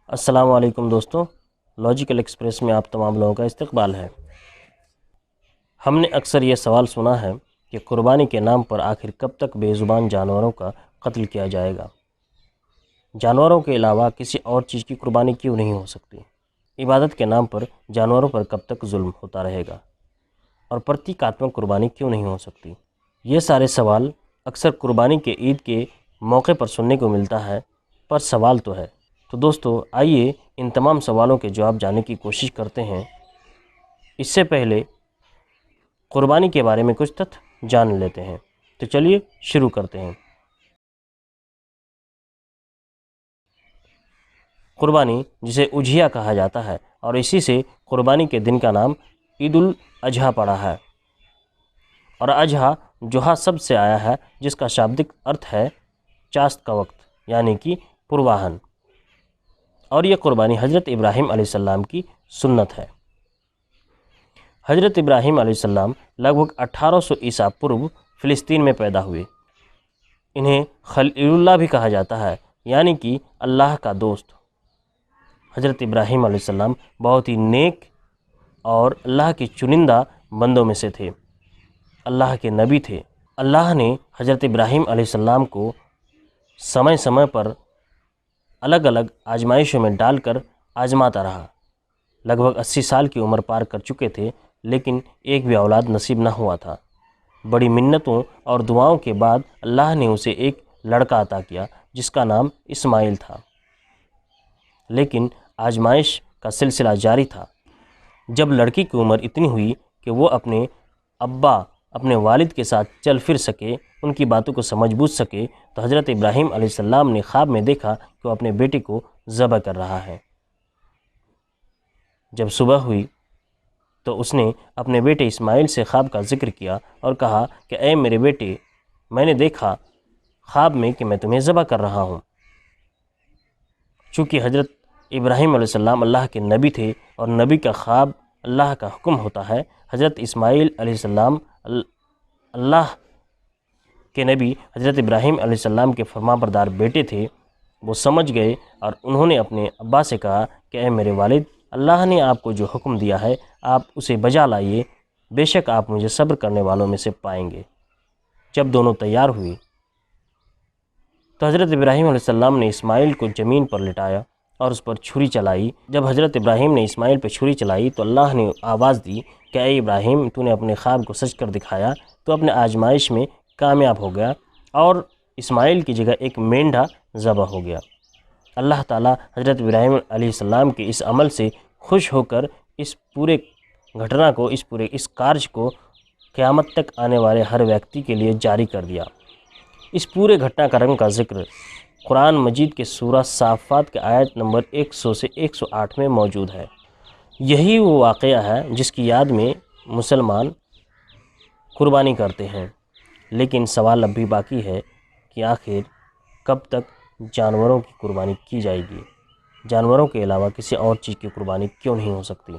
السلام علیکم دوستوں، لاجیکل ایکسپریس میں آپ تمام لوگوں کا استقبال ہے۔ ہم نے اکثر یہ سوال سنا ہے کہ قربانی کے نام پر آخر کب تک بے زبان جانوروں کا قتل کیا جائے گا؟ جانوروں کے علاوہ کسی اور چیز کی قربانی کیوں نہیں ہو سکتی؟ عبادت کے نام پر جانوروں پر کب تک ظلم ہوتا رہے گا؟ اور پرتیکاتمک قربانی کیوں نہیں ہو سکتی؟ یہ سارے سوال اکثر قربانی کے عید کے موقع پر سننے کو ملتا ہے، پر سوال تو ہے۔ تو دوستو، آئیے ان تمام سوالوں کے جواب جاننے کی کوشش کرتے ہیں۔ اس سے پہلے قربانی کے بارے میں کچھ تتھ جان لیتے ہیں، تو چلیے شروع کرتے ہیں۔ قربانی، جسے اجھیا کہا جاتا ہے، اور اسی سے قربانی کے دن کا نام عید الاضحیٰ پڑا ہے۔ اور اضحیٰ جوہا سب سے آیا ہے، جس کا شابدک ارتھ ہے چاست کا وقت، یعنی کہ پرواہن۔ اور یہ قربانی حضرت ابراہیم علیہ السلام کی سنت ہے۔ حضرت ابراہیم علیہ السلام لگ بھگ 1800 عیسیٰ پورو فلسطین میں پیدا ہوئے۔ انہیں خلیل اللہ بھی کہا جاتا ہے، یعنی کہ اللہ کا دوست۔ حضرت ابراہیم علیہ السلام بہت ہی نیک اور اللہ کے چنندہ بندوں میں سے تھے، اللہ کے نبی تھے۔ اللہ نے حضرت ابراہیم علیہ السلام کو سمے سمے پر الگ الگ آزمائشوں میں ڈال کر آزماتا رہا۔ لگ بھگ 80 سال کی عمر پار کر چکے تھے، لیکن ایک بھی اولاد نصیب نہ ہوا تھا۔ بڑی منتوں اور دعاؤں کے بعد اللہ نے اسے ایک لڑکا عطا کیا، جس کا نام اسماعیل تھا۔ لیکن آزمائش کا سلسلہ جاری تھا۔ جب لڑکی کی عمر اتنی ہوئی کہ وہ اپنے والد کے ساتھ چل پھر سکے، ان کی باتوں کو سمجھ بوجھ سکے، تو حضرت ابراہیم علیہ السلام نے خواب میں دیکھا کہ وہ اپنے بیٹے کو ذبح کر رہا ہے۔ جب صبح ہوئی تو اس نے اپنے بیٹے اسماعیل سے خواب کا ذکر کیا اور کہا کہ اے میرے بیٹے، میں نے دیکھا خواب میں کہ میں تمہیں ذبح کر رہا ہوں۔ چونکہ حضرت ابراہیم علیہ السلام اللہ کے نبی تھے، اور نبی کا خواب اللہ کا حکم ہوتا ہے، حضرت اسماعیل علیہ السلام اللہ کے نبی حضرت ابراہیم علیہ السلام کے فرمانبردار بیٹے تھے۔ وہ سمجھ گئے اور انہوں نے اپنے ابا سے کہا کہ اے میرے والد، اللہ نے آپ کو جو حکم دیا ہے آپ اسے بجا لائیے، بے شک آپ مجھے صبر کرنے والوں میں سے پائیں گے۔ جب دونوں تیار ہوئی تو حضرت ابراہیم علیہ السلام نے اسماعیل کو زمین پر لٹایا اور اس پر چھری چلائی۔ جب حضرت ابراہیم نے اسماعیل پہ چھری چلائی تو اللہ نے آواز دی کہ اے ابراہیم، تو نے اپنے خواب کو سچ کر دکھایا، تو اپنے آزمائش میں کامیاب ہو گیا، اور اسماعیل کی جگہ ایک مینڈھا ذبح ہو گیا۔ اللہ تعالیٰ حضرت ابراہیم علیہ السلام کے اس عمل سے خوش ہو کر اس پورے گھٹنا کو، اس کارج کو قیامت تک آنے والے ہر ویکتی کے لیے جاری کر دیا۔ اس پورے گھٹنا کرم کا ذکر قرآن مجید کے سورہ صافات کے آیت نمبر 100 سے 108 میں موجود ہے۔ یہی وہ واقعہ ہے جس کی یاد میں مسلمان قربانی کرتے ہیں۔ لیکن سوال اب بھی باقی ہے کہ آخر کب تک جانوروں کی قربانی کی جائے گی؟ جانوروں کے علاوہ کسی اور چیز کی قربانی کیوں نہیں ہو سکتی؟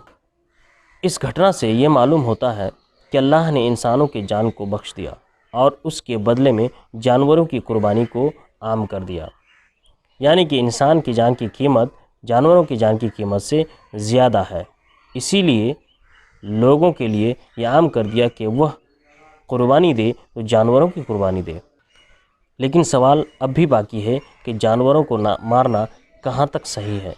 اس گھٹنا سے یہ معلوم ہوتا ہے کہ اللہ نے انسانوں کی جان کو بخش دیا اور اس کے بدلے میں جانوروں کی قربانی کو عام کر دیا، یعنی کہ انسان کی جان کی قیمت جانوروں کی جان کی قیمت سے زیادہ ہے۔ اسی لیے لوگوں کے لیے یہ عام کر دیا کہ وہ قربانی دے تو جانوروں کی قربانی دے۔ لیکن سوال اب بھی باقی ہے کہ جانوروں کو مارنا کہاں تک صحیح ہے؟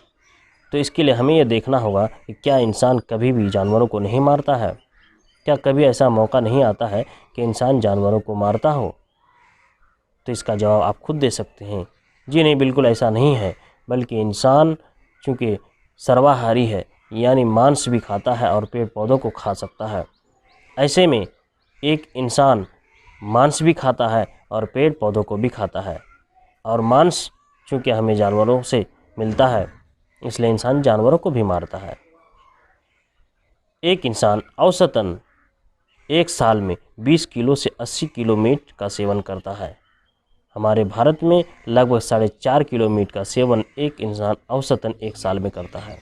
تو اس کے لیے ہمیں یہ دیکھنا ہوگا کہ کیا انسان کبھی بھی جانوروں کو نہیں مارتا ہے؟ کیا کبھی ایسا موقع نہیں آتا ہے کہ انسان جانوروں کو مارتا ہو؟ تو اس کا جواب آپ خود دے سکتے ہیں۔ جی نہیں، بالکل ایسا نہیں ہے، بلکہ انسان چونکہ سرواہاری ہے، یعنی مانس بھی کھاتا ہے اور پیڑ پودوں کو کھا سکتا ہے۔ ایسے میں ایک انسان مانس بھی کھاتا ہے اور پیڑ پودوں کو بھی کھاتا ہے، اور مانس چونکہ ہمیں جانوروں سے ملتا ہے، اس لیے انسان جانوروں کو بھی مارتا ہے۔ ایک انسان اوسطاً ایک سال میں 20 کلو سے 80 کلو میٹ کا سیون کرتا ہے۔ ہمارے بھارت میں لگ بھگ 4.5 کلو میٹ کا سیون ایک انسان اوسطاً ایک سال میں کرتا ہے۔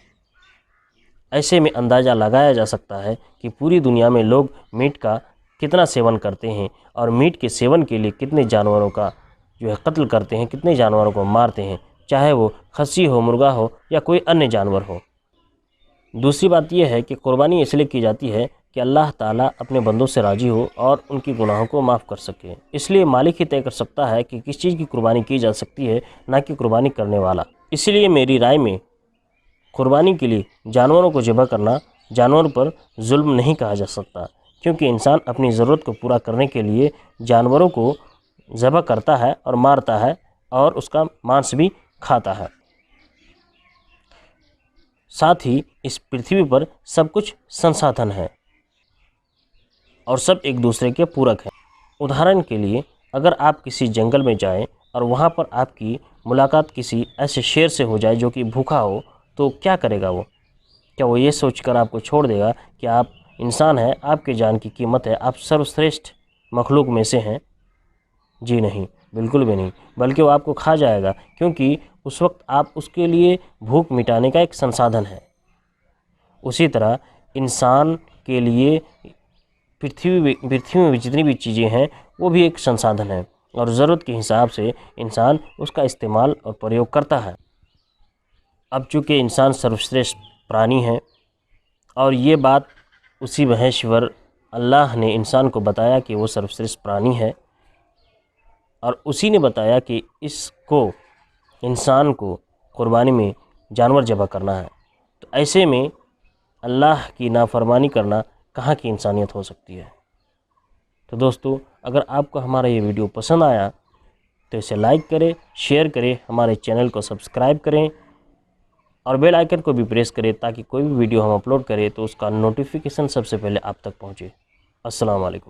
ایسے میں اندازہ لگایا جا سکتا ہے کہ پوری دنیا میں لوگ میٹ کا کتنا سیون کرتے ہیں، اور میٹ کے سیون کے لیے کتنے جانوروں کا قتل کرتے ہیں، کتنے جانوروں کو مارتے ہیں۔ چاہے وہ خصی ہو، مرغا ہو یا کوئی انیہ جانور ہو۔ دوسری بات یہ ہے کہ قربانی اس لیے کی جاتی ہے کہ اللہ تعالیٰ اپنے بندوں سے راضی ہو اور ان کی گناہوں کو معاف کر سکے۔ اس لیے مالک ہی طے کر سکتا ہے کہ کس چیز کی قربانی کی جا سکتی ہے، نہ کہ قربانی کرنے والا۔ اسی لیے میری رائے میں قربانی کے لیے جانوروں کو ذبح کرنا جانور پر ظلم نہیں کہا جا سکتا، کیونکہ انسان اپنی ضرورت کو پورا کرنے کے لیے جانوروں کو ذبح کرتا ہے اور مارتا ہے اور اس کا مانس بھی کھاتا ہے۔ ساتھ ہی اس پرتھوی پر سب کچھ سنسادھن ہے اور سب ایک دوسرے کے پورک ہیں۔ ادھارن کے لیے اگر آپ کسی جنگل میں جائیں اور وہاں پر آپ کی ملاقات کسی ایسے شیر سے ہو جائے جو کہ بھوکا ہو، تو کیا کرے گا وہ؟ کیا وہ یہ سوچ کر آپ کو چھوڑ دے گا کہ آپ انسان ہیں، آپ کے جان کی قیمت ہے، آپ سروشریشٹھ مخلوق میں سے ہیں؟ جی نہیں، بالکل بھی نہیں، بلکہ وہ آپ کو کھا جائے گا، کیونکہ اس وقت آپ اس کے لیے بھوک مٹانے کا ایک سنسادھن ہے۔ اسی طرح انسان کے لیے پرتھوی میں جتنی بھی چیزیں ہیں وہ بھی ایک سنسادھن ہے، اور ضرورت کے حساب سے انسان اس کا استعمال اور پریوگ کرتا ہے۔ اب چونکہ انسان سروشریشٹھ پرانی ہے، اور یہ بات اسی مہیشور اللہ نے انسان کو بتایا کہ وہ سروشریشٹھ پرانی ہے، اور اسی نے بتایا کہ اس کو انسان کو قربانی میں جانور ذبح کرنا ہے، تو ایسے میں اللہ کی نافرمانی کرنا کہاں کی انسانیت ہو سکتی ہے؟ تو دوستو، اگر آپ کو ہمارا یہ ویڈیو پسند آیا تو اسے لائک کریں، شیئر کریں، ہمارے چینل کو سبسکرائب کریں اور بیل آئیکن کو بھی پریس کریں تاکہ کوئی بھی ویڈیو ہم اپلوڈ کریں تو اس کا نوٹیفیکیشن سب سے پہلے آپ تک پہنچے۔ السلام علیکم۔